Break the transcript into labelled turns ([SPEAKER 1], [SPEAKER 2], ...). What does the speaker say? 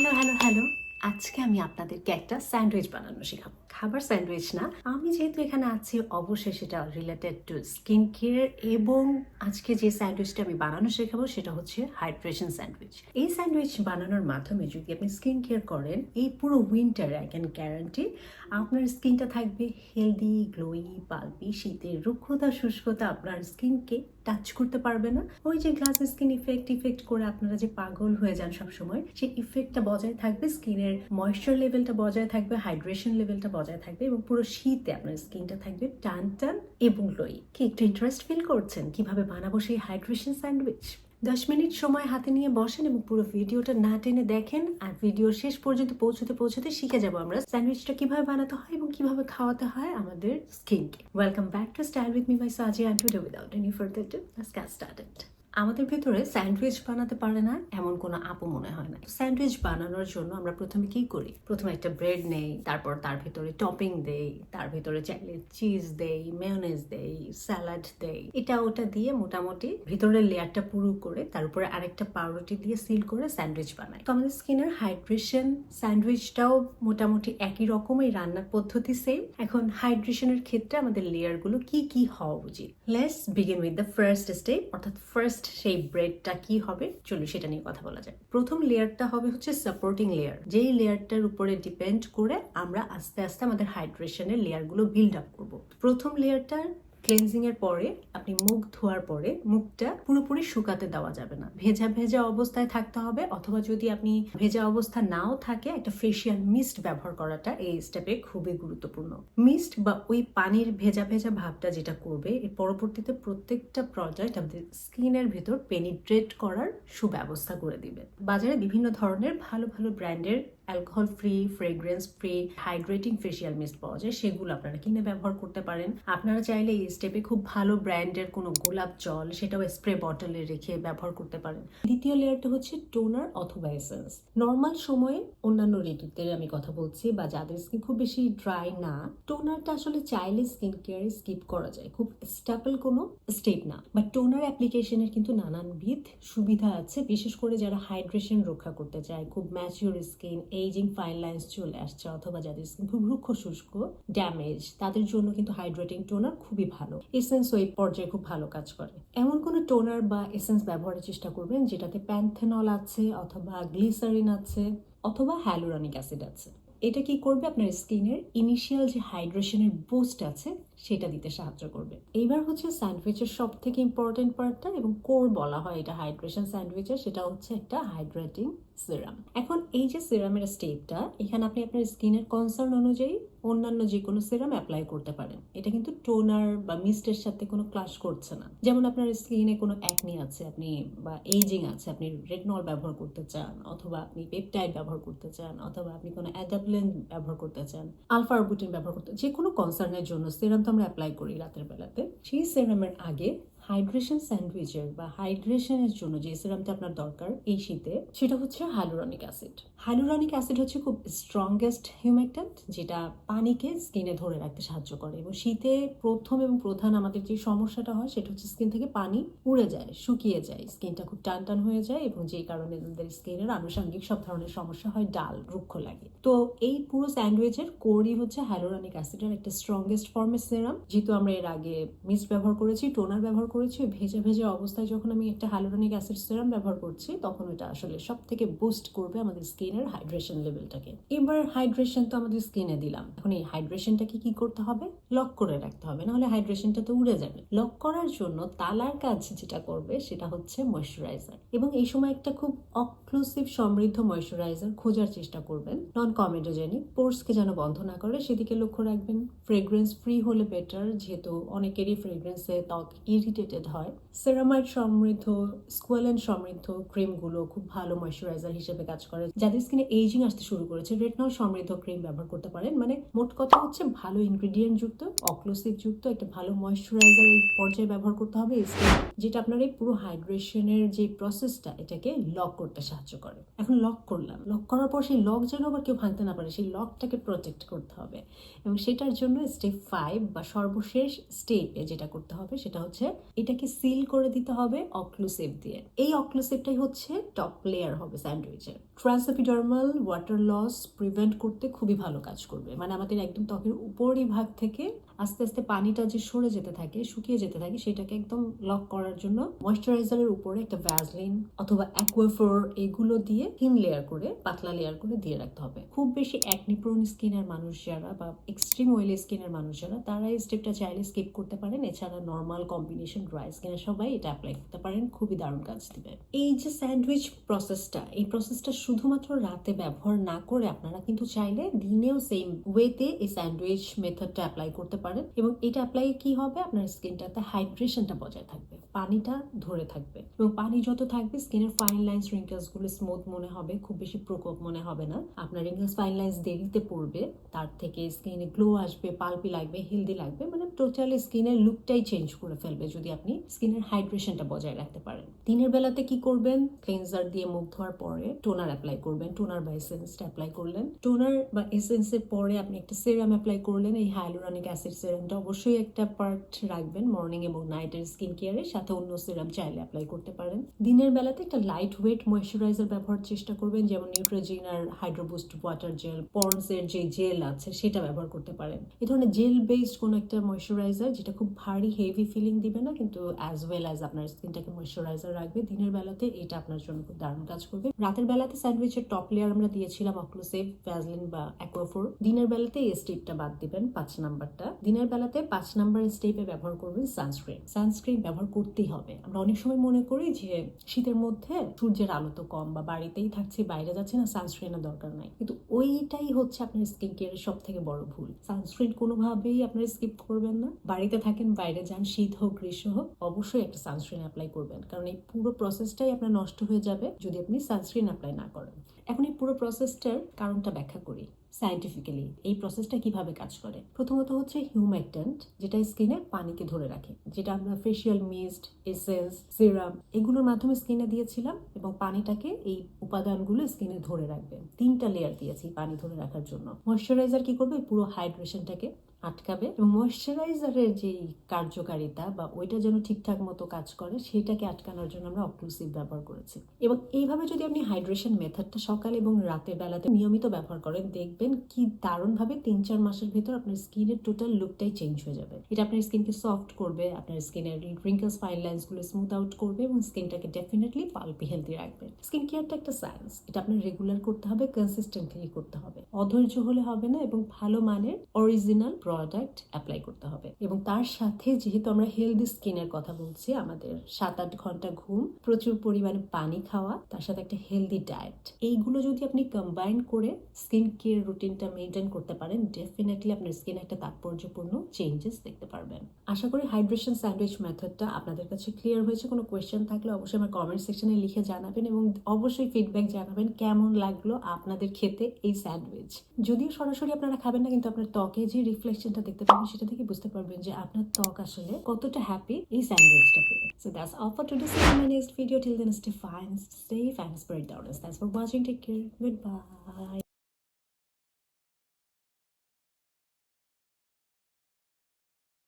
[SPEAKER 1] Hello. আজকে আমি আপনাদেরকে একটা স্যান্ডউইচ বানানো শেখাবো। খাবার স্যান্ডউইচ না। আমি যেহেতু এখানে আছি অবশ্যই সেটা রিলেটেড টু স্কিন কেয়ার এবং আজকে যে স্যান্ডউইচটা আমি বানানো শেখাবো সেটা হচ্ছে হাইড্রেশন স্যান্ডউইচ। এই স্যান্ডউইচ বানানোর মাধ্যমে যদি আপনি স্কিন কেয়ার করেন এই পুরো উইন্টারে আই ক্যান গ্যারান্টি আপনার স্কিনটা থাকবে হেলদি, গ্লোয়ি, পাল্পি। শীতের রুক্ষতা, শুষ্কতা আপনার স্কিনকে টাচ করতে পারবে না। ওই যে গ্লাস স্কিন ইফেক্ট করে আপনারা যে পাগল হয়ে যান সবসময়, সেই ইফেক্টটা বজায় থাকবে, স্কিনের ময়েশ্চার লেভেলটা বজায় থাকবে, হাইড্রেশন লেভেলটা বজায় থাকবে এবং পুরো শীতে আপনার স্কিনটা থাকবে টান টান এবং গ্লোয়ি। কি একটু ইন্টারেস্ট ফিল করছেন কিভাবে বানাবো সেই হাইড্রেশন স্যান্ডউইচ? 10 মিনিট সময় হাতে নিয়ে বসেন এবং পুরো ভিডিওটা না টেনে দেখেন, আর ভিডিও শেষ পর্যন্ত পৌঁছতে শিখে যাবো আমরা স্যান্ডউইচটা কিভাবে বানাতে হয় এবং কিভাবে খাওয়াতে হয় আমাদের স্কিনকে। Welcome back to style with me by Saji and today without any further let's get started. আমাদের ভেতরে স্যান্ডউইচ বানাতে পারে না এমন কোনো আপু মনে হয় না। স্যান্ডউইচ বানানোর জন্য আমরা প্রথমে কি করি? প্রথমে একটা ব্রেড নেই, তারপর তার ভেতরে টপিং দেই, তার ভেতরে চাইলে চিজ দেই, মেয়োনেজ দেই, স্যালাড দেই, এটা ওটা দিয়ে মোটামুটি ভিতরের লেয়ারটা পুরো করে তার উপরে আরেকটা পাউরুটি দিয়ে সিল করে স্যান্ডউইচ বানাই। তো আমাদের স্কিনের হাইড্রেশন স্যান্ডউইচটাও মোটামুটি একই রকমই, রান্নার পদ্ধতি সেম। এখন হাইড্রেশনের ক্ষেত্রে আমাদের লেয়ারগুলো কি কি হওয়া উচিত? Let's begin with the first step, অর্থাৎ ফার্স্ট সেই ব্রেডটা কি হবে চলো সেটা নিয়ে কথা বলা যায়। প্রথম লেয়ারটা হবে হচ্ছে সাপোর্টিং লেয়ার, যেই লেয়ারটার উপরে ডিপেন্ড করে আমরা আস্তে আস্তে আমাদের হাইড্রেশনের লেয়ারগুলো বিল্ড আপ করবো। প্রথম লেয়ারটার ক্লেনজিং এর পরে আপনি মুখ ধোয়ার পরে মুখটা পুরোপুরি শুকাতে দেওয়া যাবে না, ভেজা ভেজা অবস্থায় থাকতে হবে, অথবা যদি আপনি ভেজা অবস্থা নাও থাকে একটা ফেশিয়াল মিস্ট ব্যবহার করাটা এই স্টেপে খুবই গুরুত্বপূর্ণ। মিস্ট বা ওই পানির ভেজা ভেজা ভাবটা যেটা করবে এর পরবর্তীতে প্রত্যেকটা প্রোডাক্ট আমাদের স্কিনের ভেতর পেনিট্রেট করার সুব্যবস্থা করে দিবে। বাজারে বিভিন্ন ধরনের ভালো ভালো ব্র্যান্ডের alcohol free, fragrance free hydrating facial mist পাওয়া যায়, সেগুলো আপনারা কিনে ব্যবহার করতে পারেন। আপনারা চাইলে এই স্টেপে খুব ভালো ব্র্যান্ডের কোনো গোলাপ জল সেটাও স্প্রে বটলে রেখে ব্যবহার করতে পারেন। দ্বিতীয় লেয়ারটা হচ্ছে টোনার অথবা এসেন্স। নর্মাল সময়ে অন্যান্য ঋতুতে আমি কথা বলছি বা যাদের স্কিন খুব বেশি ড্রাই না, টোনারটা আসলে চাইলে স্কিন কেয়ারে স্কিপ করা যায়, খুব স্টেপল কোনো স্টেপ না। বাট টোনার অ্যাপ্লিকেশনের কিন্তু নানানবিধ সুবিধা আছে, বিশেষ করে যারা হাইড্রেশন রক্ষা করতে চায়, খুব mature skin, ageing fine lines চলে আসছে, অথবা যাদের স্কিন খুব রুক্ষ শুষ্ক ড্যামেজ, তাদের জন্য কিন্তু হাইড্রেটিং টোনার খুবই ভালো। এসেন্স ওই পর্যায়ে খুব ভালো কাজ করে। এমন কোনো টোনার বা এসেন্স ব্যবহারের চেষ্টা করবেন যেটাতে প্যান্থেনল আছে, অথবা গ্লিসারিন আছে, অথবা হ্যালুরনিক অ্যাসিড আছে। এটা কি করবে? আপনার স্কিনের ইনিশিয়াল যে হাইড্রেশনের বুস্ট আছে সেটা দিতে সাহায্য করবে। এইবার হচ্ছে স্যান্ডউইচের সব থেকে ইম্পর্টেন্ট পার্টটা এবং কোর বলা হয় এটা হাইড্রেশন স্যান্ডউইচের, সেটা হচ্ছে একটা হাইড্রেটিং সিরাম। এখন এই যে সিরামের স্টেপটা, এখানে আপনি আপনার স্কিনের কনসার্ন অনুযায়ী অন্যান্য যে কোনো সিরাম অ্যাপ্লাই করতে পারেন। এটা কিন্তু টোনার বা মিস্টের সাথে কোনো ক্লাশ করছে না। যেমন আপনার স্কিনে কোনো অ্যাকনি আছে আপনি বা এইজিং আছে, আপনি রেটনল ব্যবহার করতে চান, অথবা আপনি পেপটাইড ব্যবহার করতে চান, অথবা আপনি কোনো অ্যাডাপ্লেন ব্যবহার করতে চান, আলফা আরবুটিন ব্যবহার করতে, যে কোনো কনসার্নের জন্য সিরাম তো আমরা অ্যাপ্লাই করি রাতের বেলাতে। সেই সিরামের আগে হাইড্রেশন স্যান্ডউইচের বা হাইড্রেশনের জন্য যে সিরামটা আপনার দরকার এই শীতে, সেটা হচ্ছে হাইলুরনিক অ্যাসিড। হাইলুরনিক অ্যাসিড হচ্ছে খুব স্ট্রংগেস্ট হিউমেক্ট্যান্ট, যেটা পানিকে স্কিনে ধরে রাখতে সাহায্য করে। এবং শীতে প্রথম এবং প্রধান আমাদের যে সমস্যাটা হয় সেটা হচ্ছে স্কিন থেকে পানি উড়ে যায়, শুকিয়ে যায়, স্কিনটা খুব টান টান হয়ে যায়, এবং যে কারণে আমাদের স্কিনের আনুষঙ্গিক সব ধরনের সমস্যা হয়, ডাল, রুক্ষ লাগে। তো এই পুরো স্যান্ডউইচের কোরই হচ্ছে হাইলুরনিক অ্যাসিডের একটা স্ট্রংগেস্ট ফর্মের সিরাম। যেহেতু আমরা এর আগে মিস্ট ব্যবহার করেছি, টোনার ব্যবহার করেছি, ভেজা ভেজা অবস্থায় যখন আমি একটা হাইলুরনিক অ্যাসিড সিরাম ব্যবহার করছি তখন এটা আসলে সব থেকে বুস্ট করবে আমাদের স্কিনের হাইড্রেশন লেভেলটাকে। এবার হাইড্রেশন তো আমাদের স্কিনে দিলাম, এখন এই হাইড্রেশনটাকে কি করতে হবে? লক করে রাখতে হবে, নাহলে হাইড্রেশনটা তো উড়ে যাবে। লক করার জন্য তালার কাজ যেটা করবে সেটা হচ্ছে ময়শ্চারাইজার, এবং এই সময় একটা খুব অক্লুসিভ সমৃদ্ধ ময়শ্চারাইজার খোঁজার চেষ্টা করবেন, নন কমেডোজেনিক, পোর্সকে যেন বন্ধ না করে সেদিকে লক্ষ্য রাখবেন। ফ্রেগ্রেন্স ফ্রি হলে বেটার, যেহেতু অনেকেরই ফ্রেগ্রেন্সে ত্বক ইরিটেটেড হয়। সেরামাইড সমৃদ্ধ, স্কোয়ালেন সমৃদ্ধ ক্রিমগুলো খুব ভালো ময়শ্চারাইজার হিসেবে কাজ করে। যাদের স্কিনে এইজিং আসতে শুরু করেছে, রেটনল সমৃদ্ধ ক্রিম ব্যবহার করতে পারেন। মানে মোট কথা হচ্ছে ভালো ইনগ্রিডিয়েন্ট যুক্ত, অক্লুসিভ যুক্ত একটা ভালো ময়শ্চারাইজার এই পর্যায়ে ব্যবহার করতে হবে, যেটা আপনার এই পুরো হাইড্রেশনের যে প্রসেসটা এটাকে লক করতে সাহায্য করে। এখন লক করলাম, লক করার পর সেই লক যেন আবার কেউ ভাঙতে না পারে, সেই লকটাকে প্রোটেক্ট করতে হবে। এবং সেটার জন্য স্টেপ 5 বা সর্বশেষ স্টেপে যেটা করতে হবে সেটা হচ্ছে এটাকে সিল করে দিতে হবে অক্লুসিভ দিয়ে। এই অক্লুসিভটাই হচ্ছে টপ লেয়ার হবে স্যান্ডউইচের। ট্রান্সএপিডার্মাল ওয়াটার লস প্রিভেন্ট করতে খুবই ভালো কাজ করবে। মানে আমাদের একদম ত্বকের উপরই ভাগ থেকে আস্তে আস্তে পানিটা যে সরে যেতে থাকে, শুকিয়ে যেতে থাকে, সেটাকে একদম লক করার জন্য ময়েশ্চারাইজারের উপরে একটা ভ্যাসলিন অথবা অ্যাকুয়াফোর এগুলো দিয়ে থিন লেয়ার করে, পাতলা লেয়ার করে দিয়ে রাখতে হবে। খুব বেশি অ্যাকনি প্রোন স্কিনের মানুষ যারা বা এক্সট্রিম অয়েলি স্কিনের মানুষ যারা, তারা এই স্টেপটা চাইলে স্কিপ করতে পারেন। এছাড়া নর্মাল কম্বিনেশন ড্রাই স্কিনের সবাই এটা অ্যাপ্লাই করতে পারেন, খুবই দারুণ কাজ দিবে। এই যে স্যান্ডউইচ প্রসেসটা, এই প্রসেসটা শুধুমাত্র রাতে ব্যবহার না করে আপনারা কিন্তু চাইলে দিনেও সেম ওয়েতে এই স্যান্ডউইচ মেথডটা অ্যাপ্লাই করতে পারেন। এবং এটা অ্যাপ্লাই কি হবে, আপনার স্কিনটাতে হাইড্রেশনটা বজায় থাকবে, পানিটা ধরে থাকবে। এবং পানি যত থাকবে স্কিনের ফাইন লাইন্স রিঙ্কেলস গুলো স্মুথ মনে হবে, খুব বেশি প্রকোপ মনে হবে না। আপনার রিঙ্কেলস ফাইন লাইন্স দেরিতে পড়বে, তার থেকে স্কিনে গ্লো আসবে, পাল্পি লাগবে, হেলদি লাগবে। মানে টোটালি স্কিনের লুকটাই চেঞ্জ করে ফেলবে যদি আপনি স্কিনের হাইড্রেশনটা বজায় রাখতে পারেন। দিনের বেলাতে কি করবেন, ক্লিনজার দিয়ে মুখ ধোয়ার পরে টোনার অ্যাপ্লাই করবেন। টোনার বা এসেন্সটা অ্যাপ্লাই করলেন। টোনার বা এসেন্সের পরে আপনি একটা সিরাম অ্যাপ্লাই করলেন। এই হাইলুরনিক অ্যাসিড সিরামটা অবশ্যই একটা পার্ট রাখবেন মর্নিং এবং নাইটের স্কিন কেয়ারের সাথে। অন্য সিরাম চাইলে অ্যাপ্লাই করতে পারেন। দিনের বেলাতে একটা লাইট ওয়েট ময়েশ্চারাইজার ব্যবহার চেষ্টা করবেন, যেমন নিউট্রোজিন আর হাইড্রোবুস্ট ওয়াটার জেল, পন্ডস এর যে জেল আছে সেটা ব্যবহার করতে পারেন। এই ধরনের জেল বেসড কোন একটা ময়েশ্চারাইজার যেটা খুব ভারী হেভি ফিলিং দিবে না, কিন্তু অ্যাজ ওয়েল অ্যাজ আপনার স্কিনটাকে ময়েশ্চারাইজার রাখবে। দিনের বেলাতে এটা আপনার জন্য খুব দারুণ কাজ করবে। রাতের বেলাতে স্যান্ডউইচের টপ লেয়ার আমরা দিয়েছিলাম অক্লুসিভ, ভ্যাসলিন বা অ্যাকুয়াফোর। দিনের বেলাতে এই স্টেপটা বাদ দিবেন, 5 নাম্বারটা। দিনের বেলাতে 5 নাম্বার স্টেপে ব্যবহার করবেন সানস্ক্রিন। সানস্ক্রিন ব্যবহার করতেই হবে। আমরা অনেক সময় মনে করি যে শীতের মধ্যে সূর্যের আলো তো কম, বা বাড়িতেই থাকছি, বাইরে যাচ্ছি না, সানস্ক্রিনের দরকার নাই। কিন্তু ওইটাই হচ্ছে আপনার স্কিন কেয়ারের সব থেকে বড় ভুল। সানস্ক্রিন কোনোভাবেই আপনার স্কিপ করবেন না। বাড়িতে থাকেন, বাইরে যান, শীত হোক গ্রীষ্ম হোক, অবশ্যই একটা সানস্ক্রিন অ্যাপ্লাই করবেন, কারণ এই পুরো প্রসেসটাই আপনার নষ্ট হয়ে যাবে যদি আপনি সানস্ক্রিন অ্যাপ্লাই না করেন। এখন এই পুরো প্রসেসটার কারণটা ব্যাখ্যা করি সায়েন্টিফিক্যালি। এই প্রসেসটা কিভাবে কাজ করে, প্রথমত হচ্ছে হিউমেকট্যান্ট, যেটা স্কিনে পানিকে ধরে রাখে, যেটা আমরা ফেশিয়াল মিস্ট, এসেন্স, সিরাম এগুলোর মাধ্যমে স্কিনে দিয়েছিলাম, এবং পানিটাকে, এই উপাদানগুলো স্কিনে ধরে রাখবে। 3টা লেয়ার দিয়েছি পানি ধরে রাখার জন্য। ময়েশ্চারাইজার কি করবে, পুরো হাইড্রেশনটাকে আটকাবে, এবং ময়েশ্চারাইজারের যে কার্যকারিতা বা ওইটা যেন ঠিকঠাক মতো কাজ করে সেটাকে আটকানোর জন্য আমরা অক্লুসিভ ব্যবহার করেছি। এবং এইভাবে যদি আপনি হাইড্রেশন মেথডটা সকাল এবং রাতের বেলাতে নিয়মিত ব্যবহার করেন, দেখবেন কি দারুণভাবে 3-4 মাসের ভিতর আপনার স্কিনের টোটাল লুকটাই চেঞ্জ হয়ে যাবে। এটা আপনার স্কিনকে সফট করবে, আপনার স্কিনের রিঙ্কেলস ফাইন লাইন্স গুলো স্মুথ আউট করবে, এবং স্কিনটাকে ডেফিনেটলি পাল্পি হেলদি রাখবে। স্কিন কেয়ারটা একটা সায়েন্স, এটা আপনার রেগুলার করতে হবে, কনসিস্টেন্টলি করতে হবে, অধৈর্য হলে হবে না, এবং ভালো মানের অরিজিনাল প্রোডাক্ট অ্যাপ্লাই করতে হবে। এবং তার সাথে যেহেতু আমরা হেলদি স্কিনের কথা বলছি, আমাদের 7-8 ঘন্টা ঘুম, প্রচুর পরিমাণে পানি খাওয়া, তার সাথে একটা হেলদি ডায়েট, এইগুলো যদি আপনি কম্বাইন করে স্কিন কেয়ার রুটিনটা মেনটেন করতে পারেন, ডেফিনেটলি আপনার স্কিনে একটা তাৎপর্যপূর্ণ চেঞ্জেস দেখতে পারবেন। আশা করি হাইড্রেশন স্যান্ডউইচ মেথডটা আপনাদের কাছে ক্লিয়ার হয়েছে। কোনো কোয়েশ্চেন থাকলে অবশ্যই আমার কমেন্ট সেকশনে লিখে জানাবেন, এবং অবশ্যই ফিডব্যাক জানাবেন কেমন লাগলো আপনাদের খেতে এই স্যান্ডউইচ। যদিও সরাসরি আপনারা খাবেন না, কিন্তু আপনার ত্বকে যে রিফ্লেকশনটা দেখতে পাবেন সেটা থেকে বুঝতে পারবেন যে আপনার ত্বক আসলে কতটা হ্যাপি এই স্যান্ডউইচটা পেয়ে। So that's all for today. See you in my next video. Till then, stay fine, stay safe, and spread the awareness. Thanks for watching. Take care. Goodbye.